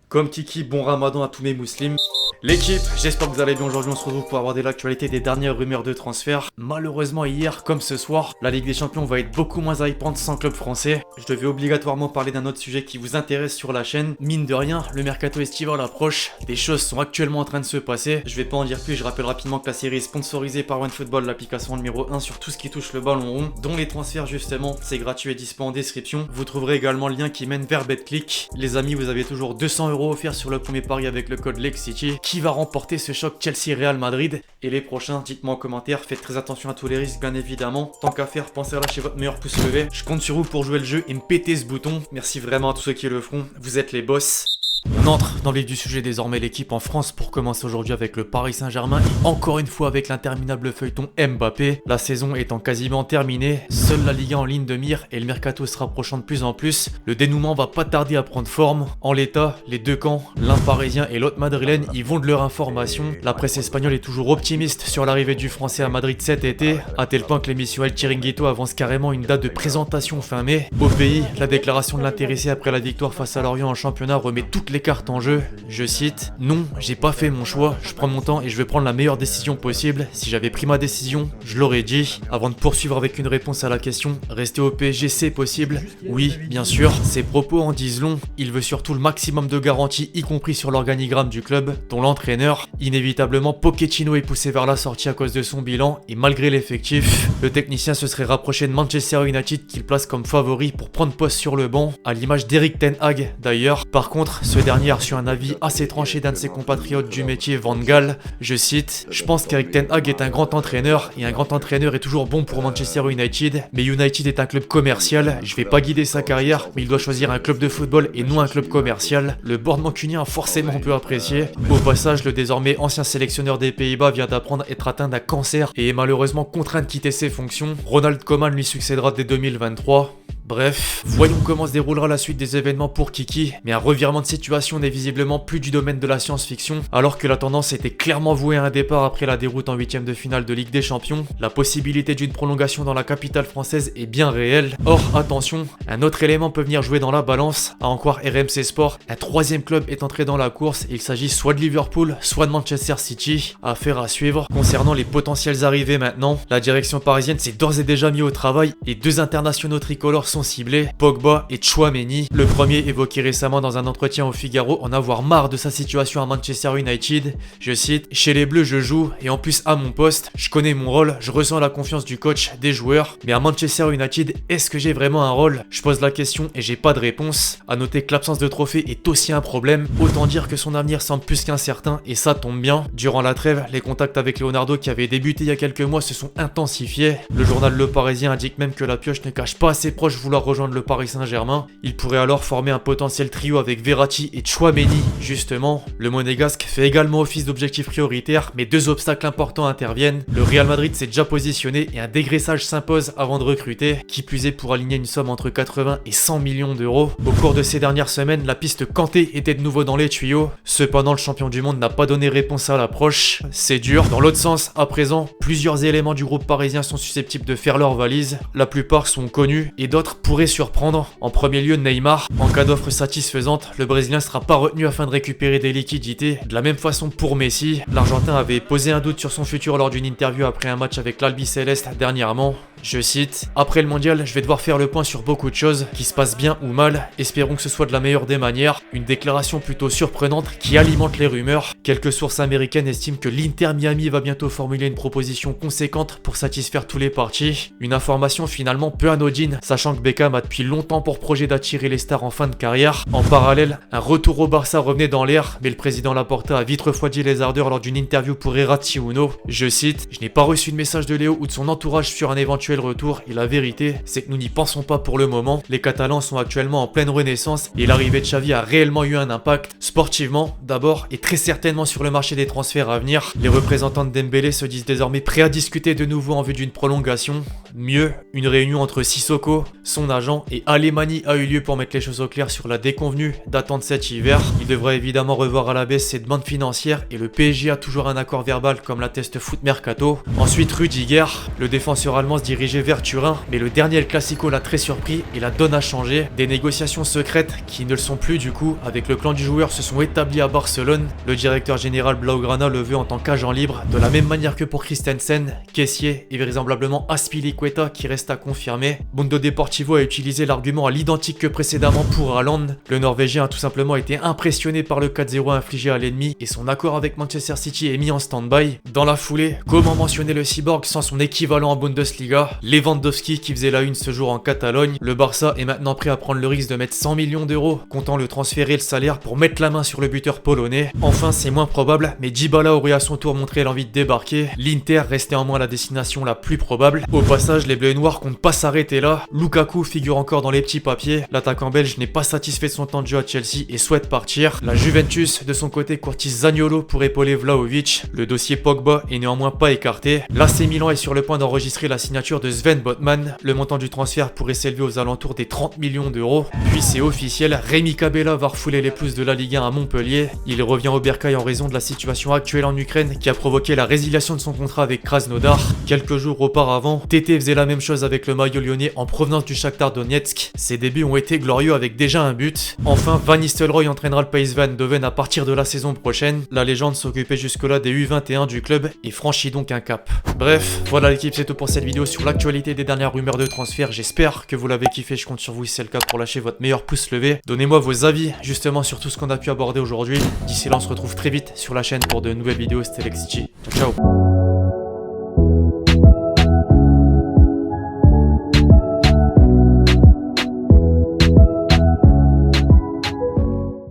Comme Kiki, bon ramadan à tous mes musulmans. L'équipe, j'espère que vous allez bien. Aujourd'hui on se retrouve pour aborder l'actualité des dernières rumeurs de transfert. Malheureusement hier, comme ce soir, la Ligue des Champions va être beaucoup moins hypante sans club français. Je devais obligatoirement parler d'un autre sujet qui vous intéresse sur la chaîne. Mine de rien, le mercato estival approche. Des choses sont actuellement en train de se passer. Je vais pas en dire plus, je rappelle rapidement que la série est sponsorisée par OneFootball, l'application numéro 1 sur tout ce qui touche le ballon rond, dont les transferts justement. C'est gratuit et dispo en description. Vous trouverez également le lien qui mène vers BetClick. Les amis, vous avez toujours 200 € offerts sur le premier pari avec le code LEXCITY. Qui va remporter ce choc Chelsea-Real Madrid? Et les prochains, dites-moi en commentaire. Faites très attention à tous les risques bien évidemment. Tant qu'à faire, pensez à lâcher votre meilleur pouce levé. Je compte sur vous pour jouer le jeu et me péter ce bouton. Merci vraiment à tous ceux qui le feront. Vous êtes les boss. On entre dans le vif du sujet désormais, l'équipe en France pour commencer aujourd'hui avec le Paris Saint-Germain et encore une fois avec l'interminable feuilleton Mbappé. La saison étant quasiment terminée, seule la Ligue 1 en ligne de mire et le mercato se rapprochant de plus en plus, le dénouement va pas tarder à prendre forme. En l'état, les deux camps, l'un parisien et l'autre madrilène, y vont de leur information. La presse espagnole est toujours optimiste sur l'arrivée du français à Madrid cet été, à tel point que l'émission El Chiringuito avance carrément une date de présentation fin mai. Au pays, la déclaration de l'intéressé après la victoire face à Lorient en championnat remet toutes les cartes en jeu. Je cite: non, j'ai pas fait mon choix, je prends mon temps et je vais prendre la meilleure décision possible. Si j'avais pris ma décision, je l'aurais dit. Avant de poursuivre avec une réponse à la question, rester au PSG c'est possible? Oui, bien sûr. Ses propos en disent long. Il veut surtout le maximum de garanties, y compris sur l'organigramme du club, dont l'entraîneur. Inévitablement, Pochettino est poussé vers la sortie à cause de son bilan et malgré l'effectif, le technicien se serait rapproché de Manchester United qu'il place comme favori pour prendre poste sur le banc, à l'image d'Erik ten Hag d'ailleurs. Par contre, ce dernier a reçu un avis assez tranché d'un de ses compatriotes du métier, Van Gaal. Je cite: je pense qu'Erik ten Hag est un grand entraîneur et un grand entraîneur est toujours bon pour Manchester United, mais United est un club commercial. Je vais pas guider sa carrière, mais il doit choisir un club de football et non un club commercial. Le board mancunien a forcément peu apprécié. Au passage, le désormais ancien sélectionneur des Pays-Bas vient d'apprendre être atteint d'un cancer et est malheureusement contraint de quitter ses fonctions. Ronald Koeman lui succédera dès 2023. Bref, voyons comment se déroulera la suite des événements pour Kiki, mais un revirement de situation n'est visiblement plus du domaine de la science-fiction, alors que la tendance était clairement vouée à un départ après la déroute en 8ème de finale de Ligue des Champions. La possibilité d'une prolongation dans la capitale française est bien réelle. Or, attention, un autre élément peut venir jouer dans la balance, à en croire RMC Sport. Un troisième club est entré dans la course et il s'agit soit de Liverpool, soit de Manchester City. Affaire à suivre. Concernant les potentielles arrivées maintenant, la direction parisienne s'est d'ores et déjà mis au travail et deux internationaux tricolores sont ciblés, Pogba et Tchouaméni. Le premier évoqué récemment dans un entretien au Figaro en avoir marre de sa situation à Manchester United. Je cite: chez les Bleus je joue et en plus à mon poste, je connais mon rôle, je ressens la confiance du coach, des joueurs, mais à Manchester United, est-ce que j'ai vraiment un rôle? Je pose la question et j'ai pas de réponse. À noter que l'absence de trophée est aussi un problème, autant dire que son avenir semble plus qu'incertain et ça tombe bien. Durant la trêve, les contacts avec Leonardo qui avaient débuté il y a quelques mois se sont intensifiés. Le journal Le Parisien indique même que la pioche ne cache pas à ses proches vouloir rejoindre le Paris Saint-Germain. Il pourrait alors former un potentiel trio avec Verratti et Tchouaméni. Justement, le monégasque fait également office d'objectif prioritaire, mais deux obstacles importants interviennent. Le Real Madrid s'est déjà positionné et un dégraissage s'impose avant de recruter, qui plus est pour aligner une somme entre 80 et 100 millions d'euros. Au cours de ces dernières semaines, la piste Kanté était de nouveau dans les tuyaux. Cependant, le champion du monde n'a pas donné réponse à l'approche. C'est dur. Dans l'autre sens, à présent, plusieurs éléments du groupe parisien sont susceptibles de faire leur valise. La plupart sont connus et d'autres pourraient surprendre. En premier lieu, Neymar. En cas d'offre satisfaisante, le Brésilien sera pas retenu afin de récupérer des liquidités. De la même façon pour Messi, l'Argentin avait posé un doute sur son futur lors d'une interview après un match avec l'Albi Céleste dernièrement. Je cite: après le mondial, je vais devoir faire le point sur beaucoup de choses, qui se passent bien ou mal. Espérons que ce soit de la meilleure des manières. Une déclaration plutôt surprenante qui alimente les rumeurs. Quelques sources américaines estiment que l'Inter Miami va bientôt formuler une proposition conséquente pour satisfaire tous les partis. Une information finalement peu anodine, sachant que Beckham a depuis longtemps pour projet d'attirer les stars en fin de carrière. En parallèle, un retour au Barça revenait dans l'air, mais le président Laporta a vite refroidi les ardeurs lors d'une interview pour Erazzi Uno. Je cite: je n'ai pas reçu de message de Léo ou de son entourage sur un éventuel retour et la vérité, c'est que nous n'y pensons pas pour le moment. Les Catalans sont actuellement en pleine renaissance et l'arrivée de Xavi a réellement eu un impact, sportivement d'abord et très certainement sur le marché des transferts à venir. Les représentants de Dembélé se disent désormais prêts à discuter de nouveau en vue d'une prolongation. Mieux, une réunion entre Sissoko, son agent, et Alemany a eu lieu pour mettre les choses au clair sur la déconvenue datant de cet hiver. Il devrait évidemment revoir à la baisse ses demandes financières et le PSG a toujours un accord verbal comme l'atteste Foot Mercato. Ensuite Rudiger, le défenseur allemand se dirigeait vers Turin, mais le dernier El Clasico l'a très surpris et la donne a changé. Des négociations secrètes qui ne le sont plus du coup, avec le clan du joueur se sont établis à Barcelone. Le directeur général Blaugrana le veut en tant qu'agent libre, de la même manière que pour Christensen, Kessié et vraisemblablement Azpilicueta qui reste à confirmer. Mundo Deportivo a utilisé l'argument à l'identique que précédemment pour Haaland. Le Norvégien a tout simplement été impressionné par le 4-0 infligé à l'ennemi et son accord avec Manchester City est mis en stand-by. Dans la foulée, comment mentionner le cyborg sans son équivalent en Bundesliga, Lewandowski qui faisait la une ce jour en Catalogne. Le Barça est maintenant prêt à prendre le risque de mettre 100 millions d'euros, comptant le transférer le salaire pour mettre la main sur le buteur polonais. Enfin, c'est moins probable, mais Dybala aurait à son tour montré l'envie de débarquer. L'Inter restait en moins la destination la plus probable. Au passage, les Bleus et Noirs comptent pas s'arrêter là. Lukaku figure encore dans les petits papiers. L'attaquant belge n'est pas satisfait de son temps de jeu à Chelsea et souhaite partir. La Juventus, de son côté, courtise Zaniolo pour épauler Vlahovic. Le dossier Pogba est néanmoins pas écarté. L'AC Milan est sur le point d'enregistrer la signature de Sven Botman. Le montant du transfert pourrait s'élever aux alentours des 30 millions d'euros. Puis c'est officiel, Rémi Cabella va refouler les pelouses de la Ligue 1 à Montpellier. Il revient au bercail en raison de la situation actuelle en Ukraine qui a provoqué la résiliation de son contrat avec Krasnodar. Quelques jours auparavant, Tété faisait la même chose avec le maillot lyonnais en provenance du Shakhtar Donetsk. Ses débuts ont été glorieux avec déjà un but. Enfin, Van Nistelrooy entraînera le PSV Eindhoven à partir de la saison prochaine. La légende s'occupait jusque-là des U21 du club et franchit donc un cap. Bref, voilà l'équipe, c'est tout pour cette vidéo sur l'actualité des dernières rumeurs de transfert. J'espère que vous l'avez kiffé, je compte sur vous si c'est le cas pour lâcher votre meilleur pouce levé. Donnez-moi vos avis justement sur tout ce qu'on a pu aborder aujourd'hui. D'ici là, on se retrouve très vite sur la chaîne pour de nouvelles vidéos. C'était LexG. Ciao, ciao.